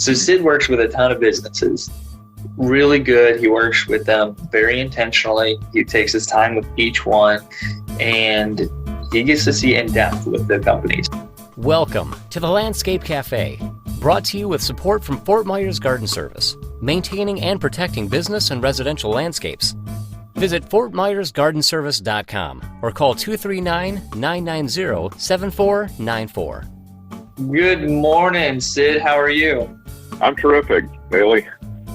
So Sid works with a ton of businesses. Really good. He works with them very intentionally. He takes his time with each one, and he gets to see in depth with the companies. Welcome to the Landscape Cafe, brought to you with support from Fort Myers Garden Service, maintaining and protecting business and residential landscapes. Visit FortMyersGardenService.com or call 239-990-7494. Good morning, Sid. How are you? I'm terrific, Bailey.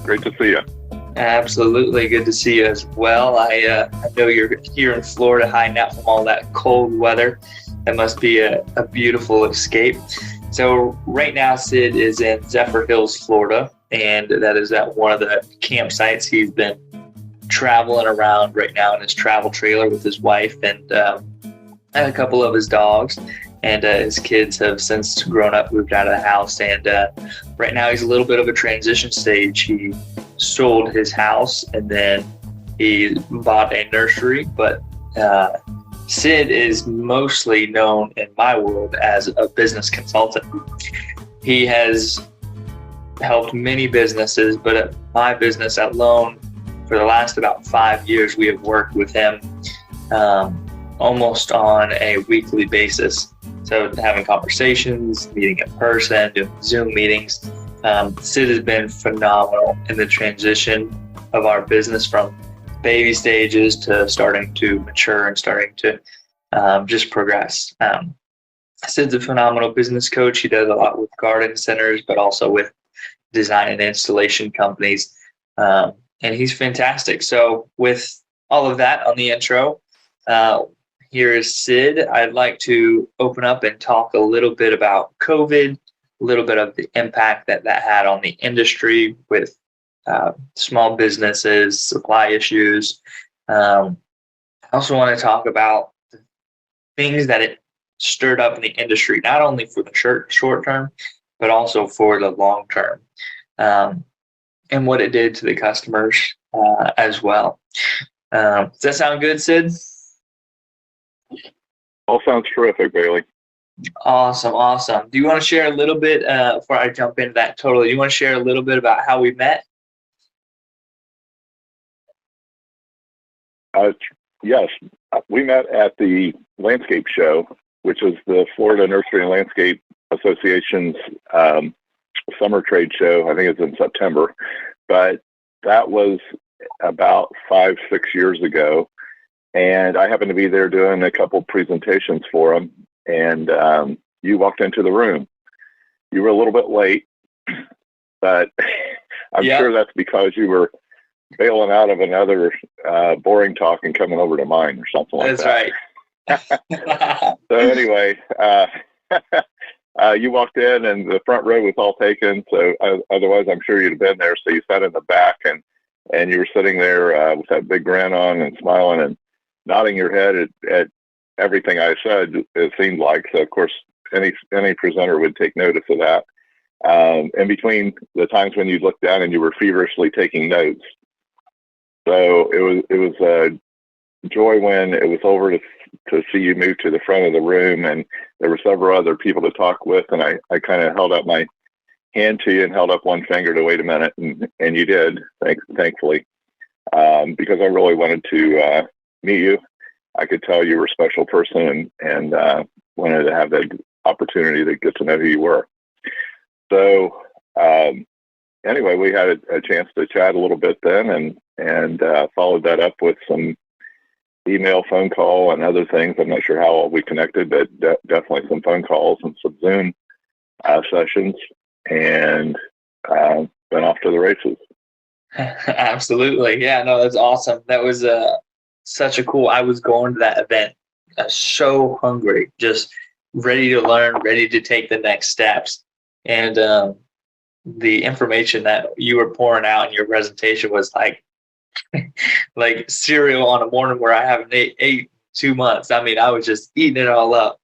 Great to see you. Absolutely. Good to see you as well. I know you're here in Florida hiding out from all that cold weather. That must be a beautiful escape. So right now, Sid is in Zephyr Hills, Florida, and that is at one of the campsites. He's been traveling around right now in his travel trailer with his wife and a couple of his dogs. And his kids have since grown up, moved out of the house. And right now he's a little bit of a transition stage. He sold his house and then he bought a nursery. But Sid is mostly known in my world as a business consultant. He has helped many businesses, but at my business alone, for the last about 5 years, we have worked with him almost on a weekly basis. So having conversations, meeting in person, doing Zoom meetings. Sid has been phenomenal in the transition of our business from baby stages to starting to mature and starting to just progress. Sid's a phenomenal business coach. He does a lot with garden centers, but also with design and installation companies. And he's fantastic. So with all of that on the intro, here is Sid. I'd like to open up and talk a little bit about COVID, a little bit of the impact that had on the industry with small businesses, supply issues. I also want to talk about the things that it stirred up in the industry, not only for the short term, but also for the long term, and what it did to the customers as well. Does that sound good, Sid? All sounds terrific, Bailey. Awesome. Do you want to share a little bit, before I jump into that totally, do you want to share a little bit about how we met? Yes, we met at the Landscape Show, which is the Florida Nursery and Landscape Association's summer trade show. I think it's in September, but that was about 5-6 years ago. And I happened to be there doing a couple presentations for them, and you walked into the room. You were a little bit late, but I'm sure that's because you were bailing out of another boring talk and coming over to mine or something like that. That's right. So anyway, you walked in and the front row was all taken. So otherwise, I'm sure you'd have been there. So you sat in the back and you were sitting there with that big grin on and smiling and nodding your head at everything I said, it seemed like. So, of course, any presenter would take notice of that. In between the times when you looked down and you were feverishly taking notes. So it was a joy when it was over to see you move to the front of the room, and there were several other people to talk with, and I kind of held up my hand to you and held up one finger to wait a minute, and you did, thankfully, because I really wanted to meet you. I could tell you were a special person and wanted to have that opportunity to get to know who you were. So anyway, we had a chance to chat a little bit then and followed that up with some email, phone call, and other things. I'm not sure how we connected, but definitely some phone calls and some Zoom sessions, and went off to the races. Absolutely. Yeah, no, that's awesome. That was such a cool, I was going to that event so hungry, just ready to learn, ready to take the next steps. And the information that you were pouring out in your presentation was like cereal on a morning where I haven't ate 2 months. I mean, I was just eating it all up.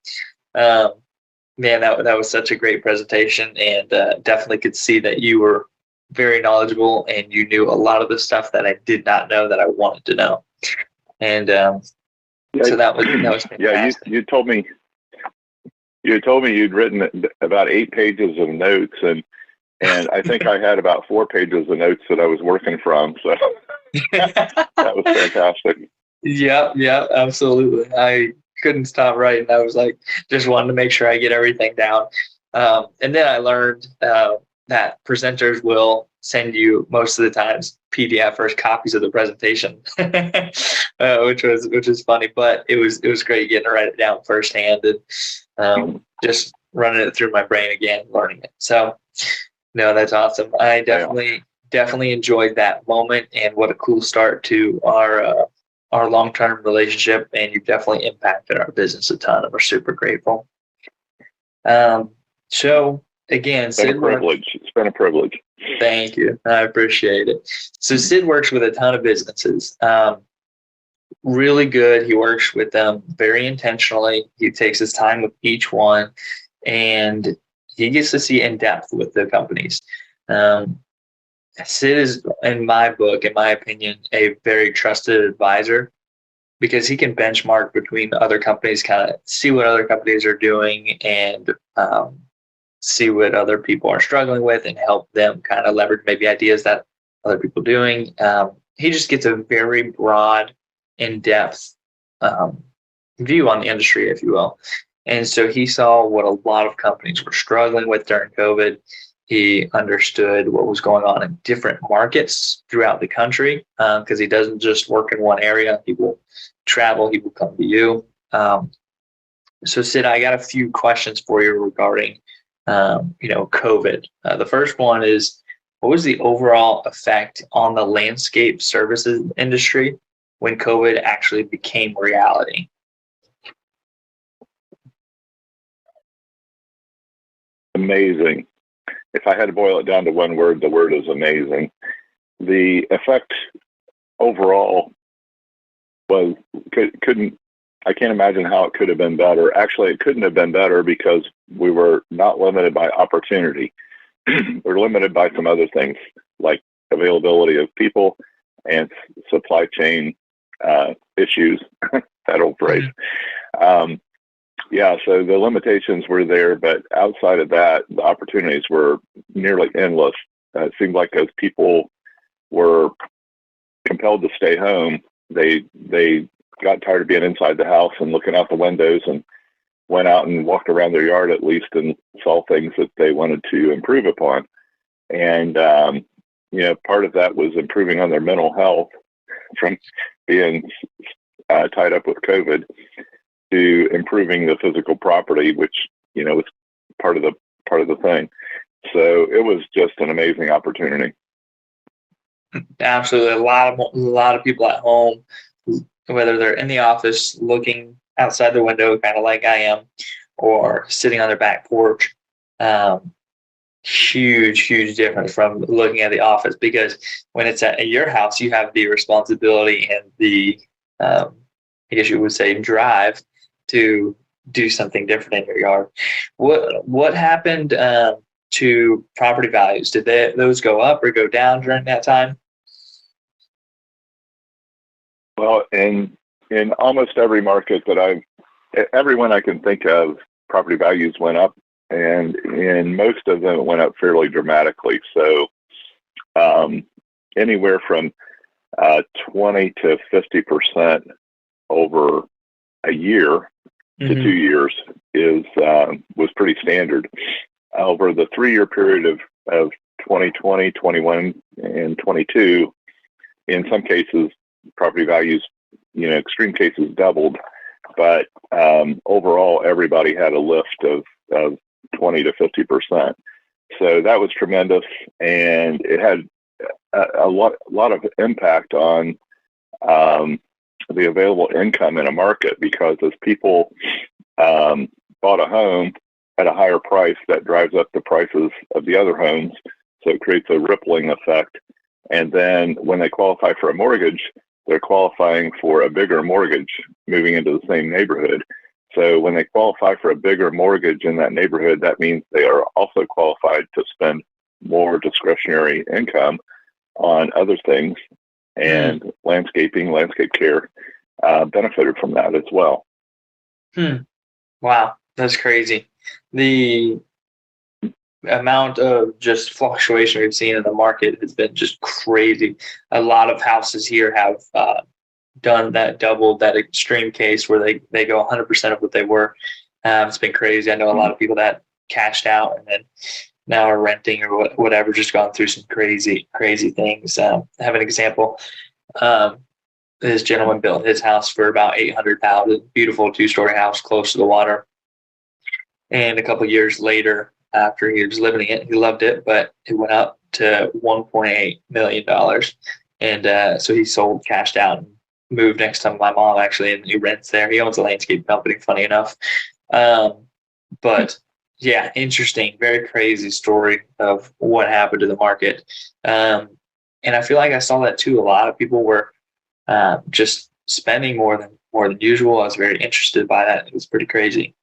Man, that was such a great presentation, and definitely could see that you were very knowledgeable and you knew a lot of the stuff that I did not know that I wanted to know. And so that was fantastic. Yeah, you told me you'd written about 8 pages of notes, and And I think I had about 4 pages of notes that I was working from. So that was fantastic. Yep, absolutely. I couldn't stop writing. I was like, just wanted to make sure I get everything down. And then I learned that presenters will send you most of the times PDF or copies of the presentation, which is funny. But it was great getting to write it down firsthand and just running it through my brain again, learning it. So, no, that's awesome. I definitely enjoyed that moment, and what a cool start to our long-term relationship, and you've definitely impacted our business a ton, and we're super grateful. So again, it's been a privilege. Thank you. I appreciate it. So Sid works with a ton of businesses. Really good. He works with them very intentionally. He takes his time with each one, and he gets to see in depth with the companies. Sid is, in my book, in my opinion, a very trusted advisor because he can benchmark between other companies, kind of see what other companies are doing and see what other people are struggling with and help them kind of leverage maybe ideas that other people are doing. He just gets a very broad, in-depth view on the industry, if you will. And so he saw what a lot of companies were struggling with during COVID. He understood what was going on in different markets throughout the country because he doesn't just work in one area. He will travel. He will come to you. So Sid, I got a few questions for you regarding, COVID. The first one is, what was the overall effect on the landscape services industry when COVID actually became reality? Amazing. If I had to boil it down to one word, the word is amazing. The effect overall was I can't imagine how it could have been better. Actually, it couldn't have been better because we were not limited by opportunity. We're limited by some other things like availability of people and supply chain issues, that old phrase. So the limitations were there, but outside of that, the opportunities were nearly endless. It seemed like as people were compelled to stay home, they got tired of being inside the house and looking out the windows and went out and walked around their yard at least and saw things that they wanted to improve upon. And, part of that was improving on their mental health from being tied up with COVID to improving the physical property, which, was part of the thing. So it was just an amazing opportunity. Absolutely. A lot of people at home, whether they're in the office looking outside the window, kind of like I am, or sitting on their back porch. Huge difference from looking at the office, because when it's at your house, you have the responsibility and the, I guess you would say, drive to do something different in your yard. What happened to property values? Did those go up or go down during that time? Well, in almost every market that everyone I can think of, property values went up, and in most of them it went up fairly dramatically. So anywhere from 20 to 50% over a year to 2 years was pretty standard. Over the 3-year period of 2020, 21, and 22, in some cases, property values, extreme cases doubled, but overall, everybody had a lift of 20 to 50%. So that was tremendous, and it had a lot of impact on the available income in a market, because as people bought a home at a higher price, that drives up the prices of the other homes. So it creates a rippling effect. And then when they qualify for a mortgage, they're qualifying for a bigger mortgage moving into the same neighborhood. So when they qualify for a bigger mortgage in that neighborhood, that means they are also qualified to spend more discretionary income on other things. And landscape care benefited from that as well. Wow, that's crazy. amount of just fluctuation we've seen in the market has been just crazy. A lot of houses here have done that, doubled that extreme case where they go 100% of what they were. It's been crazy. I know a lot of people that cashed out and then now are renting or whatever, just gone through some crazy things. I have an example. This gentleman built his house for about $800,000, beautiful 2-story house close to the water. And a couple of years later, after he was living in it, he loved it, but it went up to $1.8 million. And so he sold, cashed out, and moved next to my mom, actually, and he rents there. He owns a landscape company, funny enough. But yeah, interesting, very crazy story of what happened to the market. And I feel like I saw that too. A lot of people were just spending more than usual. I was very interested by that. It was pretty crazy.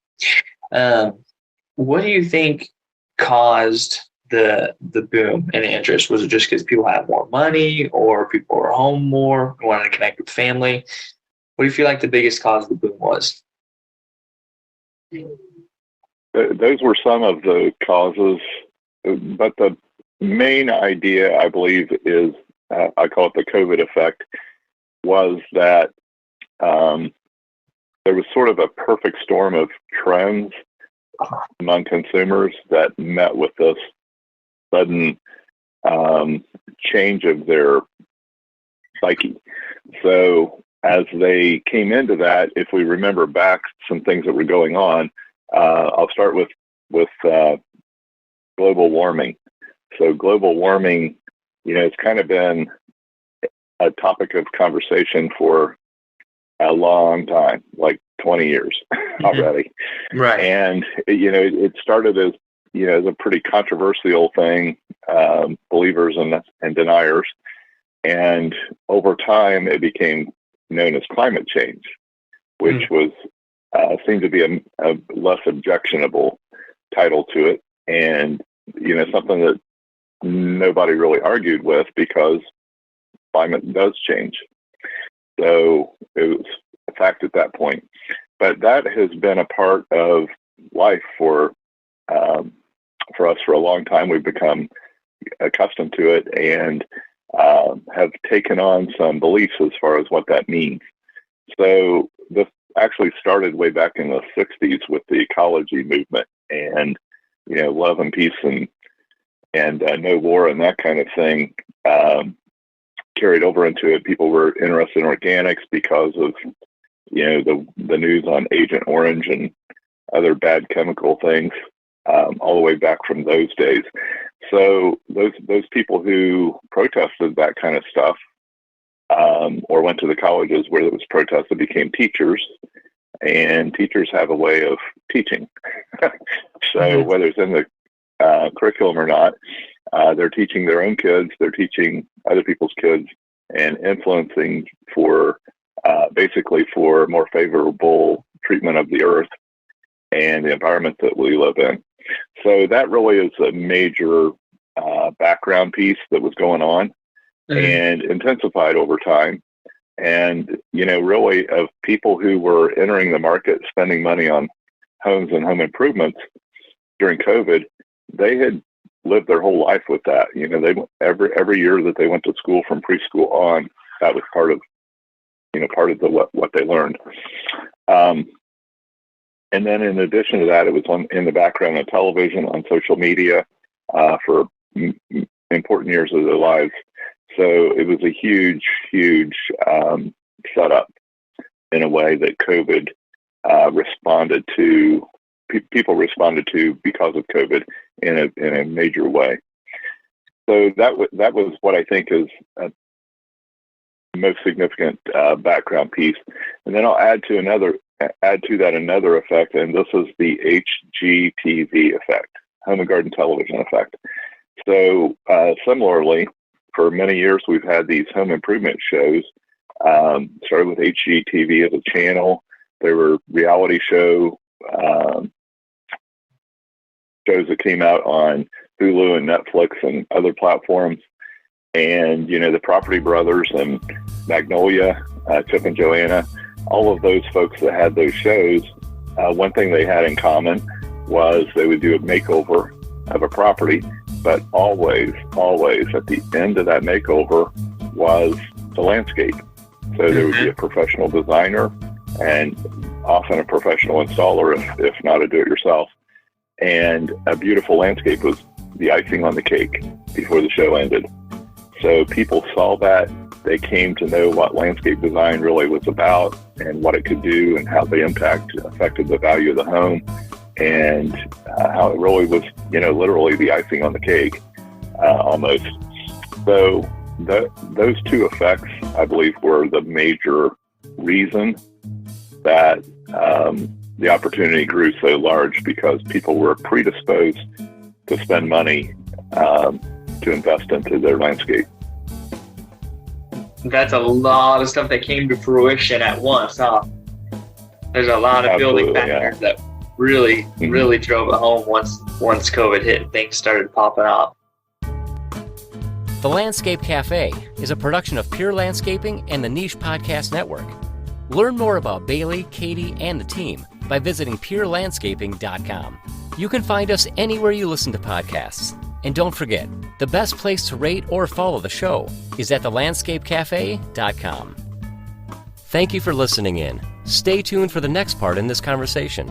What do you think caused the boom in interest? Was it just because people had more money, or people were home more, wanted to connect with family? What do you feel like the biggest cause of the boom was? Those were some of the causes, but the main idea, I believe, is I call it the COVID effect, was that there was sort of a perfect storm of trends among consumers that met with this sudden change of their psyche. So as they came into that, if we remember back some things that were going on, I'll start with global warming. So global warming, it's kind of been a topic of conversation for a long time, like 20 years already. Right. And, it started as, as a pretty controversial thing, believers and deniers. And over time, it became known as climate change, which was seemed to be a less objectionable title to it. And, something that nobody really argued with, because climate does change. So it was a fact at that point. But that has been a part of life for us for a long time. We've become accustomed to it and have taken on some beliefs as far as what that means. So this actually started way back in the 60s with the ecology movement and, love and peace and no war and that kind of thing. Carried over into it. People were interested in organics because of, the news on Agent Orange and other bad chemical things, all the way back from those days. So those people who protested that kind of stuff, or went to the colleges where it was protested, became teachers, and teachers have a way of teaching. So whether it's in the curriculum or not, they're teaching their own kids, they're teaching other people's kids, and influencing for basically for more favorable treatment of the earth and the environment that we live in. So that really is a major background piece that was going on and intensified over time. And, really of people who were entering the market, spending money on homes and home improvements during COVID, they had lived their whole life with that. They every year that they went to school from preschool on, that was part of what they learned. And then in addition to that, it was in the background of television, on social media, for important years of their lives. So it was a huge setup in a way that COVID responded to. People responded to because of COVID in a major way. So that was what I think is a most significant background piece. And then I'll add to that another effect, and this is the HGTV effect, home and garden television effect. So similarly, for many years we've had these home improvement shows. Started with HGTV as a channel. There were reality shows that came out on Hulu and Netflix and other platforms. And, the Property Brothers and Magnolia, Chip and Joanna, all of those folks that had those shows, one thing they had in common was they would do a makeover of a property, but always at the end of that makeover was the landscape. So there would be a professional designer and often a professional installer, if not a do-it-yourself. And a beautiful landscape was the icing on the cake before the show ended. So people saw that. They came to know what landscape design really was about and what it could do and how the impact affected the value of the home, and how it really was, literally the icing on the cake, almost. So those two effects, I believe, were the major reason that the opportunity grew so large, because people were predisposed to spend money to invest into their landscape. That's a lot of stuff that came to fruition at once, huh? There's a lot of building factors that really drove it home once COVID hit and things started popping off. The Landscape Cafe is a production of Pure Landscaping and the Niche Podcast Network. Learn more about Bailey, Katie, and the team by visiting purelandscaping.com. You can find us anywhere you listen to podcasts. And don't forget, the best place to rate or follow the show is at thelandscapecafe.com. Thank you for listening in. Stay tuned for the next part in this conversation.